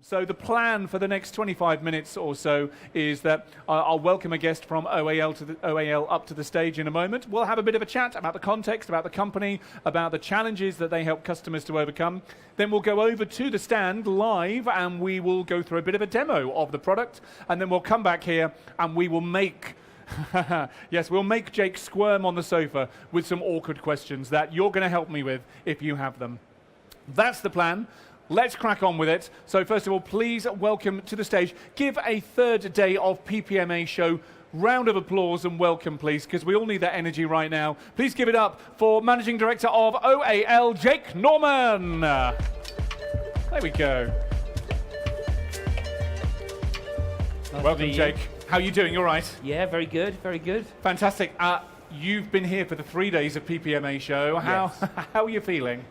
So the plan for the next 25 minutes or so is that I'll welcome a guest from OAL up to the stage in a moment. We'll have a bit of a chat about the context, about the company, about the challenges that they help customers to overcome. Then we'll go over to the stand live and we will go through a bit of a demo of the product. And then we'll come back here and we will make yes, we'll make Jake squirm on the sofa with some awkward questions that you're going to help me with if you have them. That's the plan. Let's crack on with it. So first of all, please welcome to the stage. Give a third day of PPMA show round of applause and welcome, please, because we all need that energy right now. Please give it up for Managing Director of OAL, Jake Norman. There we go. Welcome, Jake. How are you doing? All right? Yeah, very good, very good. Fantastic. You've been here for the 3 days of PPMA show. How, Yes. how are you feeling?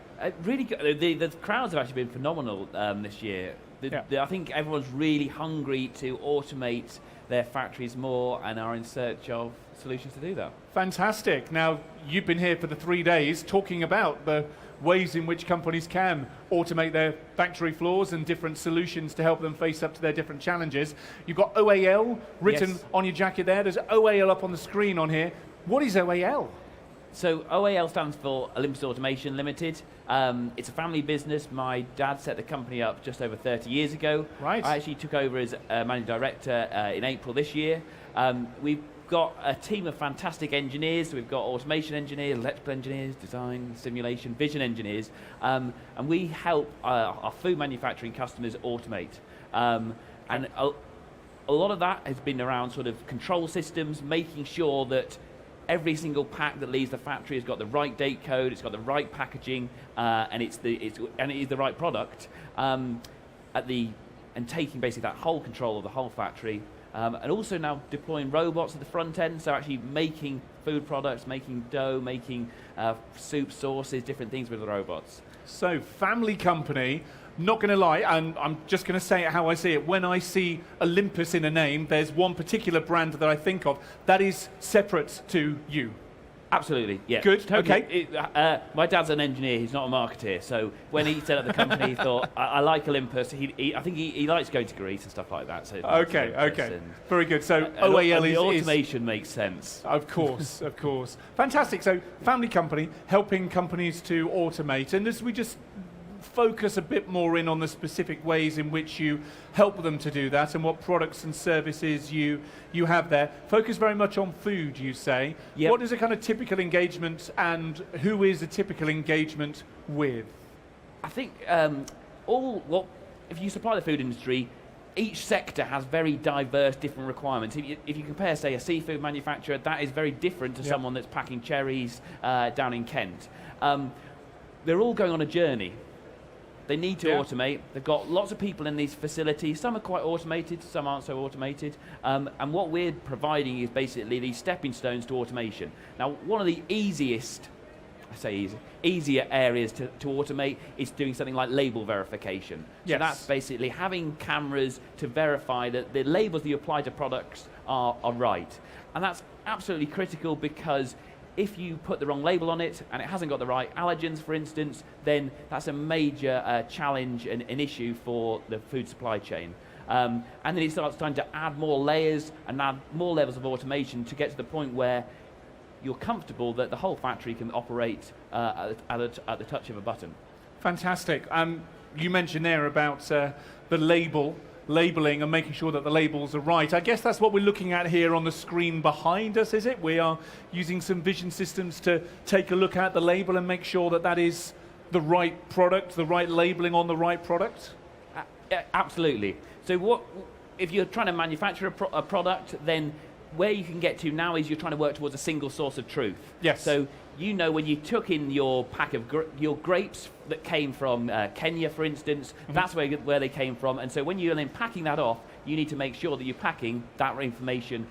Really good. The crowds have actually been phenomenal this year. I think everyone's really hungry to automate their factories more and are in search of solutions to do that. Fantastic. Now, you've been here for the 3 days talking about the ways in which companies can automate their factory floors and different solutions to help them face up to their different challenges. You've got OAL written Yes. on your jacket there. There's OAL up on the screen on here. What is OAL? So OAL stands for Olympus Automation Limited. It's a family business. My dad set the company up just over 30 years ago. Right. I actually took over as managing director in April this year. We've got a team of fantastic engineers. We've got automation engineers, electrical engineers, design, simulation, vision engineers, and we help our food manufacturing customers automate. And a lot of that has been around sort of control systems, making sure that every single pack that leaves the factory has got the right date code, it's got the right packaging, and it is the right product. And taking basically that whole control of the whole factory, and also now deploying robots at the front end, so actually making food products, making dough, making soup, sauces, different things with the robots. So, family company. Not going to lie, and I'm just going to say it how I see it. When I see Olympus in a name, there's one particular brand that I think of that is separate to you. Absolutely, yeah. Good, totally. okay. My dad's an engineer, he's not a marketeer, so when he set up the company, he thought, I like Olympus. I think he likes going to Greece and stuff like that. So Okay. Very good. So and OAL the is automation makes sense. Of course, of course. Fantastic. So family company, helping companies to automate. And as we just focus a bit more in on the specific ways in which you help them to do that and what products and services you have there. Focus very much on food, you say. Yep. What is a kind of typical engagement and who is a typical engagement with? I think if you supply the food industry, each sector has very diverse, different requirements. If you compare, say, a seafood manufacturer, that is very different to someone that's packing cherries down in Kent. They're all going on a journey. They need to automate. They've got lots of people in these facilities. Some are quite automated, some aren't so automated. And what we're providing is basically these stepping stones to automation. Now, one of the easier areas to automate is doing something like label verification. Yes. So that's basically having cameras to verify that the labels that you apply to products are right. And that's absolutely critical because if you put the wrong label on it and it hasn't got the right allergens, for instance, then that's a major challenge and an issue for the food supply chain. And then it starts trying to add more layers and add more levels of automation to get to the point where you're comfortable that the whole factory can operate at the touch of a button. Fantastic. You mentioned there about the labeling and making sure that the labels are right. I guess that's what we're looking at here on the screen behind us, is it? We are using some vision systems to take a look at the label and make sure that that is the right product, the right labeling on the right product? Absolutely. So if you're trying to manufacture a product, then where you can get to now is you're trying to work towards a single source of truth. Yes. So you know when you took in your pack of your grapes that came from Kenya, for instance, that's where they came from. And so when you're then packing that off, you need to make sure that you're packing that information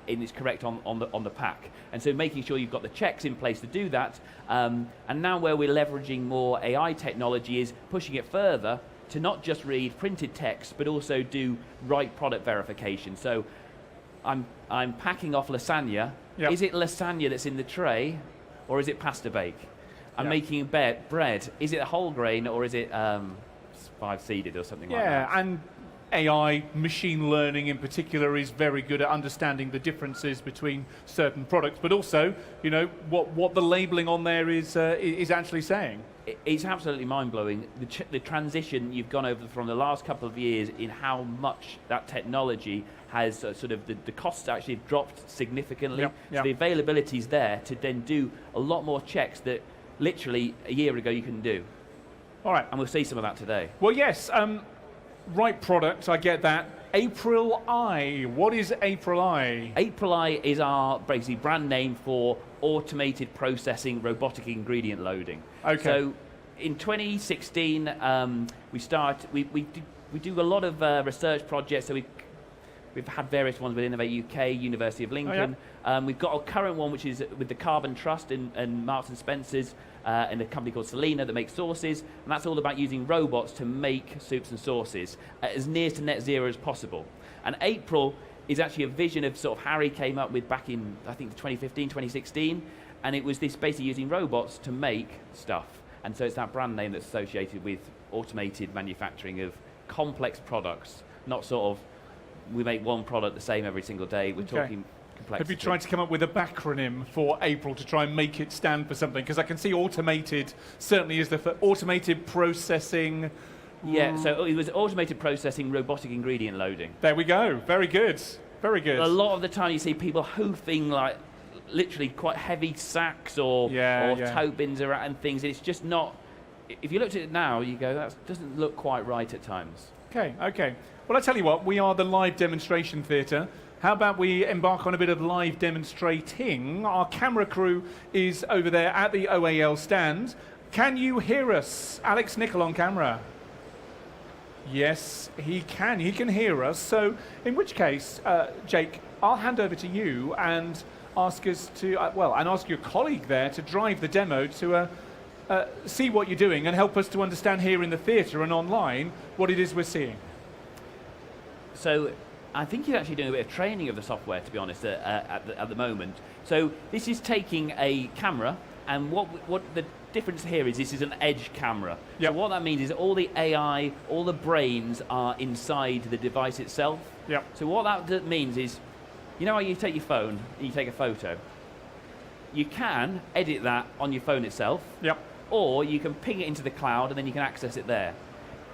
is correct on the pack. And so making sure you've got the checks in place to do that. And now where we're leveraging more AI technology is pushing it further to not just read printed text, but also do right product verification. So I'm packing off lasagna. Yep. Is it lasagna that's in the tray, or is it pasta bake? I'm making bread. Is it a whole grain, or is it 5-seeded or something like that. Yeah, and AI, machine learning in particular, is very good at understanding the differences between certain products, but also, you know, what the labeling on there is actually saying. It's absolutely mind-blowing, the transition you've gone over from the last couple of years in how much that technology has sort of, the costs actually have dropped significantly. Yep, yep. So the availability is there to then do a lot more checks that literally a year ago you couldn't do. All right. And we'll see some of that today. Well, yes, right product, I get that. April Eye, what is April Eye? April Eye is our basically brand name for automated processing robotic ingredient loading. Okay. So in 2016, we do a lot of research projects. So we've had various ones with Innovate UK, University of Lincoln. Oh, yeah. We've got a current one which is with the Carbon Trust and Marks and Spencer's and a company called Selena that makes sauces, and that's all about using robots to make soups and sauces as near to net zero as possible. And April is actually a vision of sort of Harry came up with back in, I think, 2015, 2016, and it was this basically using robots to make stuff. And so it's that brand name that's associated with automated manufacturing of complex products, not sort of we make one product the same every single day. We're talking complexity. Have you tried to come up with a backronym for April to try and make it stand for something? Because I can see automated certainly is the automated processing. Yeah, so it was automated processing, robotic ingredient loading. There we go. Very good. Very good. A lot of the time you see people hoofing like literally quite heavy sacks or tote bins and things. It's just not, if you looked at it now, you go, that doesn't look quite right at times. Okay, okay. Well, I tell you what, we are the live demonstration theatre. How about we embark on a bit of live demonstrating? Our camera crew is over there at the OAL stand. Can you hear us? Alex Nicol on camera. Yes, he can. He can hear us. So, in which case, Jake, I'll hand over to you and ask us to, and ask your colleague there to drive the demo to see what you're doing and help us to understand here in the theatre and online what it is we're seeing. So, I think he's actually doing a bit of training of the software, to be honest, at the moment. So this is taking a camera, and what the difference here is this is an edge camera. Yep. So what that means is all the AI, all the brains are inside the device itself. Yep. So what that means is, you know how you take your phone and you take a photo? You can edit that on your phone itself. Yep. Or you can ping it into the cloud and then you can access it there.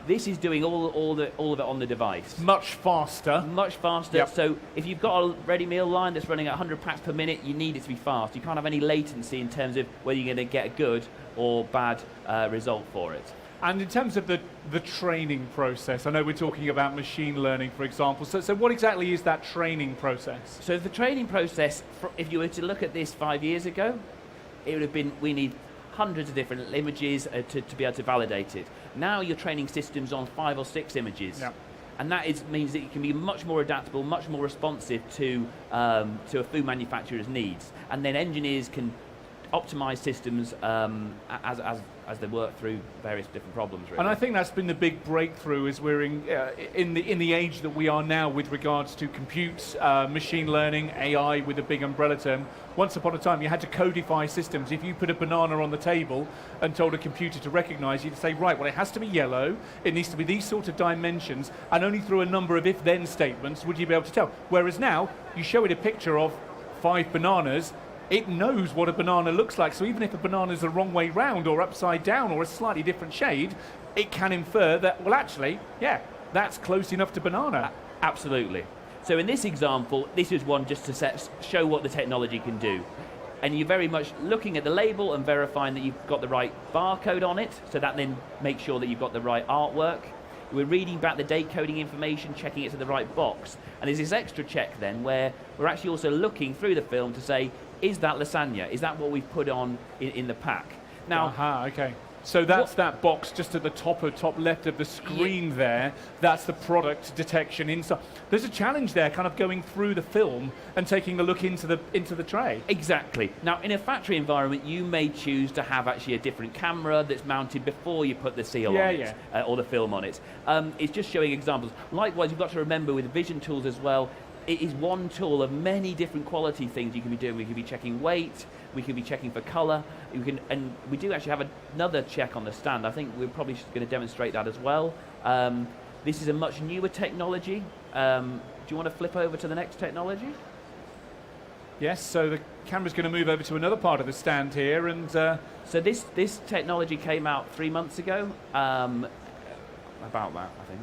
This is doing all of it on the device. Much faster. Much faster. Yep. So if you've got a ready meal line that's running at 100 packs per minute, you need it to be fast. You can't have any latency in terms of whether you're going to get a good or bad result for it. And in terms of the training process, I know we're talking about machine learning, for example. So what exactly is that training process? So the training process, if you were to look at this 5 years ago, it would have been, we need hundreds of different images to be able to validate it. Now you're training systems on 5 or 6 images. Yep. And that means that you can be much more adaptable, much more responsive to a food manufacturer's needs. And then engineers can optimize systems as they work through various different problems, really. And I think that's been the big breakthrough as we're in the age that we are now with regards to compute, machine learning, AI with a big umbrella term. Once upon a time, you had to codify systems. If you put a banana on the table and told a computer to recognize, you'd say, right, well, it has to be yellow, it needs to be these sort of dimensions, and only through a number of if-then statements would you be able to tell. Whereas now, you show it a picture of 5 bananas, it knows what a banana looks like. So even if a banana is the wrong way round or upside down or a slightly different shade, it can infer that, well, actually, yeah, that's close enough to banana. Absolutely. So in this example, this is one just to show what the technology can do. And you're very much looking at the label and verifying that you've got the right barcode on it, so that then makes sure that you've got the right artwork. We're reading back the date coding information, checking it to the right box. And there's this extra check then where we're actually also looking through the film to say, is that lasagna? Is that what we've put on in the pack? Now, okay. So that's that box just at the top left of the screen there. That's the product detection inside. There's a challenge there, kind of going through the film and taking a look into the tray. Exactly. Now, in a factory environment, you may choose to have actually a different camera that's mounted before you put the seal on it, or the film on it. It's just showing examples. Likewise, you've got to remember with vision tools as well, it is one tool of many different quality things you can be doing. We could be checking weight, we could be checking for colour, and we do actually have another check on the stand. I think we're probably going to demonstrate that as well. This is a much newer technology. Do you want to flip over to the next technology? Yes, so the camera's going to move over to another part of the stand here, and so this technology came out 3 months ago, about that, I think.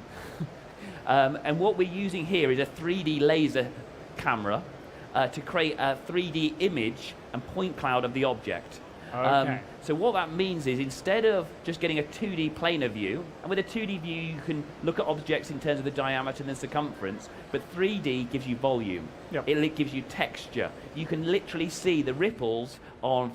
And what we're using here is a 3D laser camera to create a 3D image and point cloud of the object. Okay. So what that means is instead of just getting a 2D planar view, and with a 2D view you can look at objects in terms of the diameter and the circumference, but 3D gives you volume. Yep. It gives you texture. You can literally see the ripples on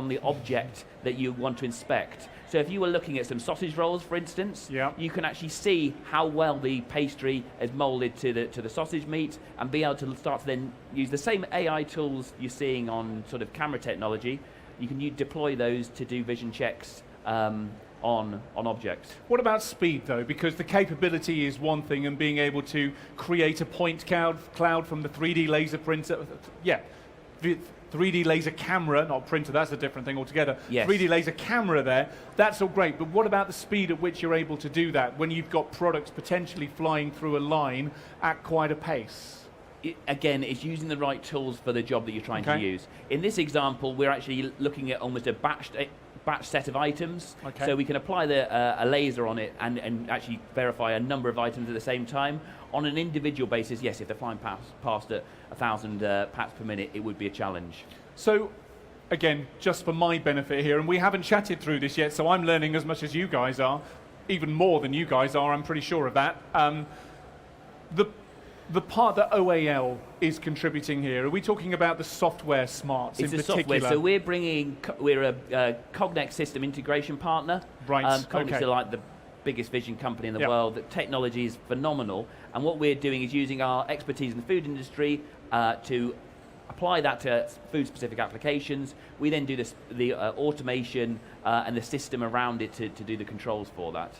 the object that you want to inspect. So if you were looking at some sausage rolls, for instance, yep, you can actually see how well the pastry is molded to the sausage meat, and be able to start to then use the same AI tools you're seeing on sort of camera technology. You can deploy those to do vision checks on objects. What about speed, though? Because the capability is one thing, and being able to create a point cloud from the 3D laser printer, 3D laser camera, not printer, that's a different thing altogether. Yes. 3D laser camera there, that's all great, but what about the speed at which you're able to do that when you've got products potentially flying through a line at quite a pace? Again, it's using the right tools for the job that you're trying to use. In this example, we're actually looking at almost a batch set of items. Okay. So we can apply a laser on it and actually verify a number of items at the same time. On an individual basis, yes, if they're flying past at 1,000 pats per minute, it would be a challenge. So, again, just for my benefit here, and we haven't chatted through this yet, so I'm learning as much as you guys are, even more than you guys are, I'm pretty sure of that. The part that OAL is contributing here, are we talking about the software smarts in particular? It's the software, so we're a Cognex system integration partner. Right, Cognex are like the biggest vision company in the world. The technology is phenomenal, and what we're doing is using our expertise in the food industry to apply that to food-specific applications. We then do the automation and the system around it to do the controls for that.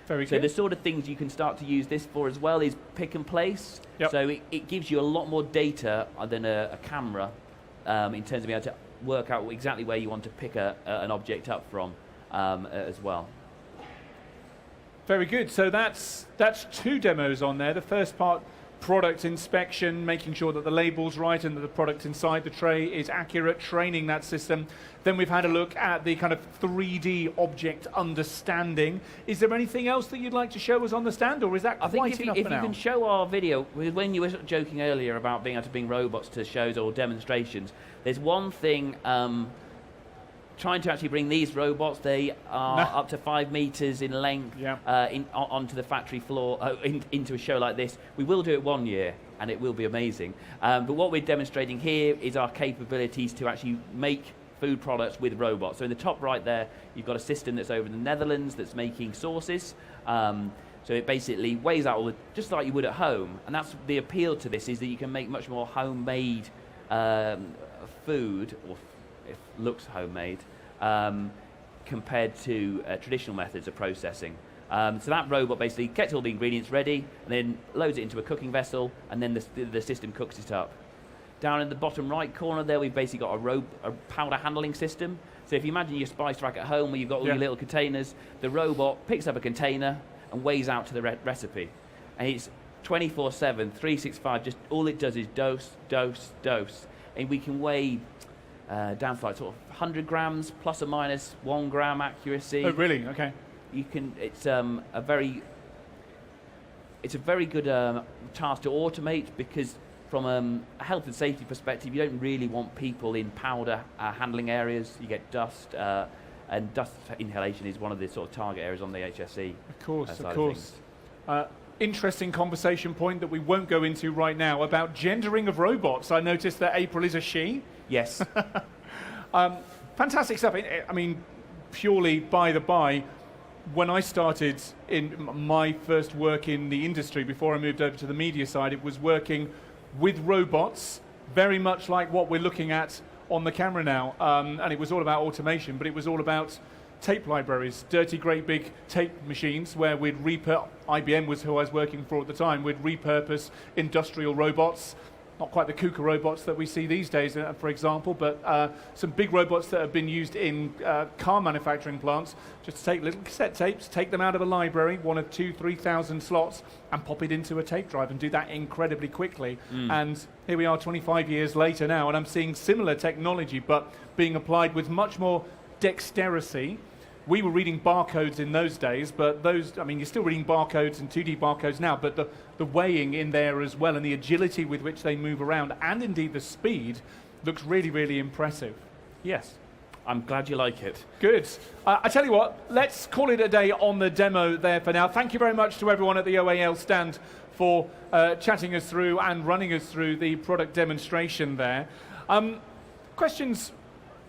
Very so good. the sort of things you can start to use this for as well is pick and place. Yep. So it gives you a lot more data than a camera in terms of being able to work out exactly where you want to pick an object up from as well. Very good. So that's 2 demos on there. The first part, product inspection, making sure that the label's right and that the product inside the tray is accurate, training that system. Then we've had a look at the kind of 3D object understanding. Is there anything else that you'd like to show us on the stand, or is that quite enough for now? I think if you can show our video, when you were joking earlier about being able to bring robots to shows or demonstrations, there's one thing, trying to actually bring these robots, they are up to 5 meters in length onto the factory floor, into a show like this. We will do it 1 year, and it will be amazing. But what we're demonstrating here is our capabilities to actually make food products with robots. So in the top right there, you've got a system that's over in the Netherlands that's making sauces. So it basically weighs out just like you would at home. And that's the appeal to this, is that you can make much more homemade food, or it looks homemade, compared to traditional methods of processing. So that robot basically gets all the ingredients ready, and then loads it into a cooking vessel, and then the system cooks it up. Down in the bottom right corner there, we've basically got a powder handling system. So if you imagine your spice rack at home where you've got all your little containers, the robot picks up a container and weighs out to the recipe. And it's 24/7, 365, just all it does is dose, dose, dose. And we can weigh down to like sort of 100 grams, plus or minus 1 gram accuracy. Oh, really? Okay. You can. It's a very good task to automate, because from a health and safety perspective, you don't really want people in powder handling areas. You get dust, and dust inhalation is one of the sort of target areas on the HSE. Of course. Interesting conversation point that we won't go into right now about gendering of robots. I noticed that April is a she. Yes. Fantastic stuff. I mean, purely by the by, when I started in my first work in the industry, before I moved over to the media side, it was working with robots, very much like what we're looking at on the camera now. And it was all about automation, but it was all about tape libraries, dirty, great big tape machines where we'd IBM was who I was working for at the time, we'd repurpose industrial robots, not quite the KUKA robots that we see these days, for example, but some big robots that have been used in car manufacturing plants, just to take little cassette tapes, take them out of a library, 1 or 2, 3,000 slots, and pop it into a tape drive and do that incredibly quickly. And here we are 25 years later now, and I'm seeing similar technology, but being applied with much more dexterity. We were reading barcodes in those days, but you're still reading barcodes and 2D barcodes now, but the weighing in there as well and the agility with which they move around and indeed the speed looks really, really impressive. Yes. I'm glad you like it. Good. I tell you what, let's call it a day on the demo there for now. Thank you very much to everyone at the OAL stand for chatting us through and running us through the product demonstration there. Questions?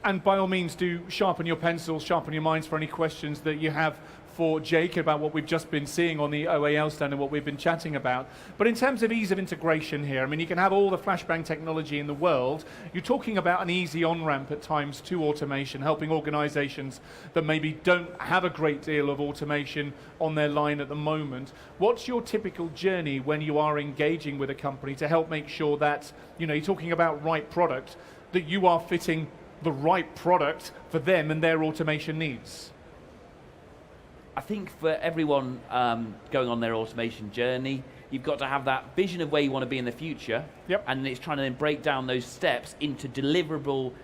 And by all means, do sharpen your pencils, sharpen your minds for any questions that you have for Jake about what we've just been seeing on the OAL stand and what we've been chatting about. But in terms of ease of integration here, I mean, you can have all the flashbang technology in the world. You're talking about an easy on-ramp at times to automation, helping organizations that maybe don't have a great deal of automation on their line at the moment. What's your typical journey when you are engaging with a company to help make sure that, you're talking about right product, that you are fitting the right product for them and their automation needs? I think for everyone going on their automation journey, you've got to have that vision of where you want to be in the future. Yep. And it's trying to then break down those steps into deliverable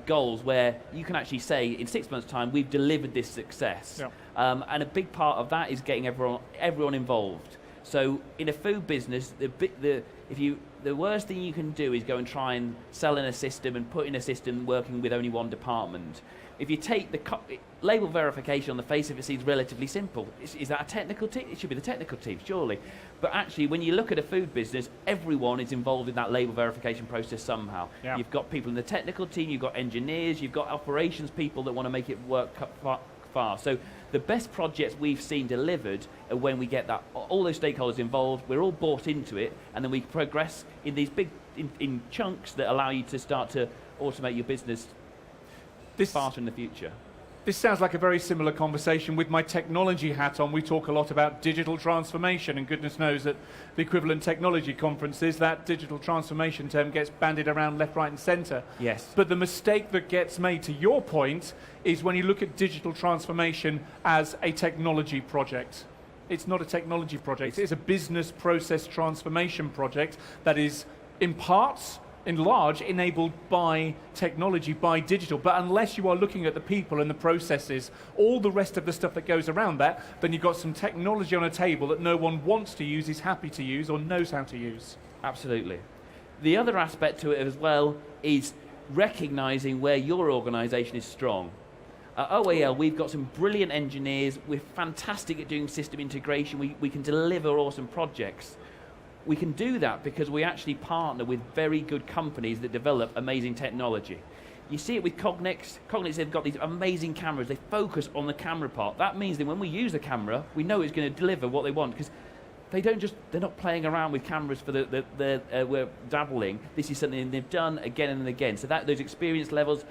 goals where you can actually say, in 6 months' time, we've delivered this success. Yep. And a big part of that is getting everyone involved. So in a food business, the worst thing you can do is go and try and sell in a system and put in a system working with only one department. If you take the label verification on the face of it seems relatively simple. Is that a technical team? It should be the technical team, surely. But actually, when you look at a food business, everyone is involved in that label verification process somehow. Yeah. You've got people in the technical team, you've got engineers, you've got operations people that want to make it work fast. So the best projects we've seen delivered are when we get all those stakeholders involved, we're all bought into it, and then we progress in these big in chunks that allow you to start to automate your business faster in the future. This sounds like a very similar conversation. With my technology hat on, we talk a lot about digital transformation, and goodness knows at the equivalent technology conferences, that digital transformation term gets bandied around left, right, and centre. Yes. But the mistake that gets made, to your point, is when you look at digital transformation as a technology project. It's not a technology project. It's a business process transformation project that is, in parts, in large, enabled by technology, by digital. But unless you are looking at the people and the processes, all the rest of the stuff that goes around that, then you've got some technology on a table that no one wants to use, is happy to use, or knows how to use. Absolutely. The other aspect to it as well is recognizing where your organization is strong. At OAL, we've got some brilliant engineers. We're fantastic at doing system integration. We can deliver awesome projects. We can do that because we actually partner with very good companies that develop amazing technology. You see it with Cognex. Cognex, they've got these amazing cameras. They focus on the camera part. That means that when we use the camera, we know it's going to deliver what they want, because they're not playing around with cameras for we're dabbling. This is something they've done again and again. So those experience levels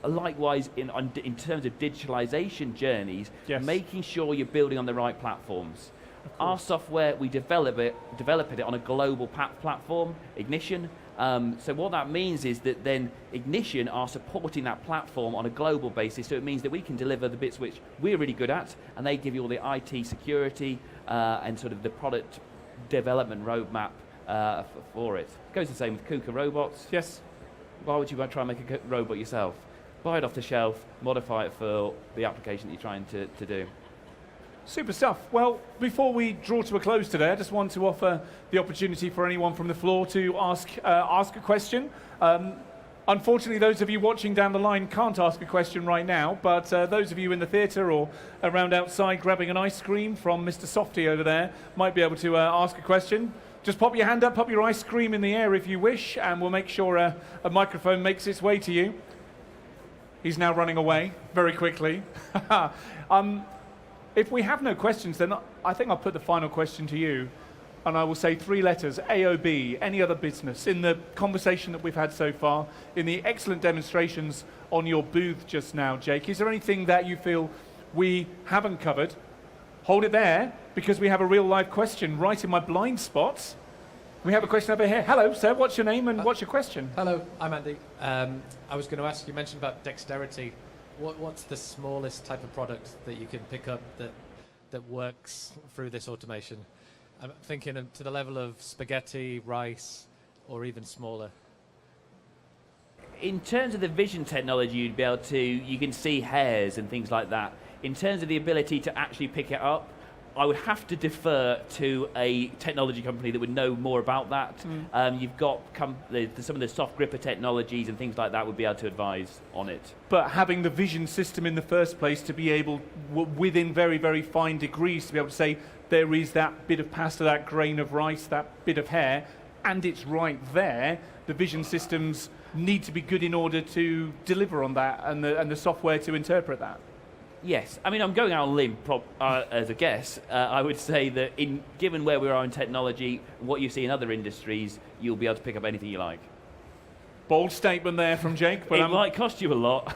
are likewise in terms of digitalization journeys, yes, making sure you're building on the right platforms. Our software, we develop it on a global platform, Ignition. So what that means is that then Ignition are supporting that platform on a global basis. So it means that we can deliver the bits which we're really good at, and they give you all the IT security and sort of the product development roadmap for it. Goes the same with KUKA robots. Yes. Why would you try and make a robot yourself? Buy it off the shelf, modify it for the application that you're trying to do. Super stuff. Well, before we draw to a close today, I just want to offer the opportunity for anyone from the floor to ask a question. Unfortunately, those of you watching down the line can't ask a question right now, but those of you in the theatre or around outside grabbing an ice cream from Mr. Softy over there might be able to ask a question. Just pop your hand up, pop your ice cream in the air if you wish, and we'll make sure a microphone makes its way to you. He's now running away very quickly. If we have no questions, then I think I'll put the final question to you, and I will say 3 letters, AOB, any other business. In the conversation that we've had so far, in the excellent demonstrations on your booth just now, Jake, is there anything that you feel we haven't covered. Hold it there, because we have a real live question right in my blind spots. We have a question over here. Hello, sir. What's your name and what's your question? Hello, I'm Andy. I was going to ask, you mentioned about dexterity. What's the smallest type of product that you can pick up that works through this automation? I'm thinking to the level of spaghetti, rice, or even smaller. In terms of the vision technology, you can see hairs and things like that. In terms of the ability to actually pick it up, I would have to defer to a technology company that would know more about that. You've got some of the soft gripper technologies and things like that would be able to advise on it. But having the vision system in the first place to be able, within very, very fine degrees, to be able to say there is that bit of pasta, that grain of rice, that bit of hair, and it's right there, the vision systems need to be good in order to deliver on that, and the software to interpret that. Yes, I mean, I'm going out on a limb as a guess. I would say that given where we are in technology, what you see in other industries, you'll be able to pick up anything you like. Bold statement there from Jake. But it might cost you a lot,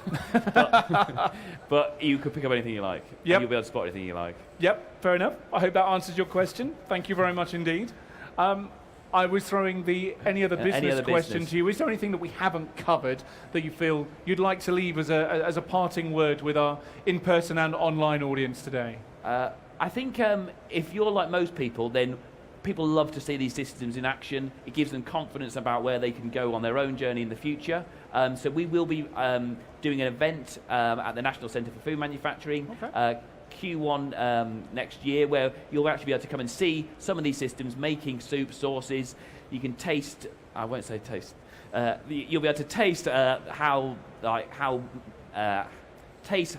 but you could pick up anything you like. Yep. You'll be able to spot anything you like. Yep, fair enough. I hope that answers your question. Thank you very much indeed. I was throwing any other business question to you. Is there anything that we haven't covered that you feel you'd like to leave as a parting word with our in-person and online audience today? I think if you're like most people, then people love to see these systems in action. It gives them confidence about where they can go on their own journey in the future. So we will be doing an event at the National Centre for Food Manufacturing. Okay. Q1 next year, where you'll actually be able to come and see some of these systems making soup, sauces. You can taste, I won't say taste, you'll be able to taste taste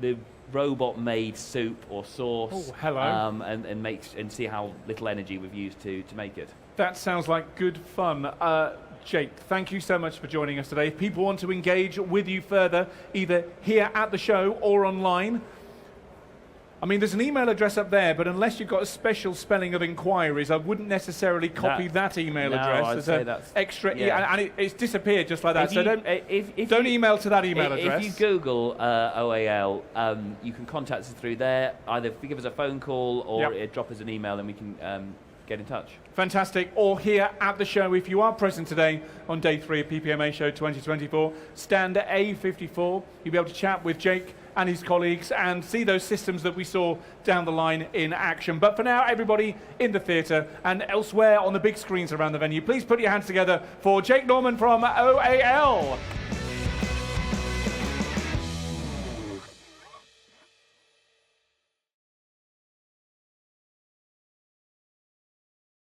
the robot-made soup or sauce. Oh, hello. And see how little energy we've used to make it. That sounds like good fun. Jake, thank you so much for joining us today. If people want to engage with you further, either here at the show or online, I mean, there's an email address up there, but unless you've got a special spelling of inquiries, I wouldn't necessarily copy that email address. I'd say that's extra, and it's disappeared just like that. So don't email to that email address. If you Google OAL, you can contact us through there. Either give us a phone call or drop us an email, and we can get in touch. Fantastic. Or here at the show, if you are present today on day 3 of PPMA Show 2024, stand at A54. You'll be able to chat with Jake and his colleagues and see those systems that we saw down the line in action. But for now, everybody in the theatre and elsewhere on the big screens around the venue, please put your hands together for Jake Norman from OAL.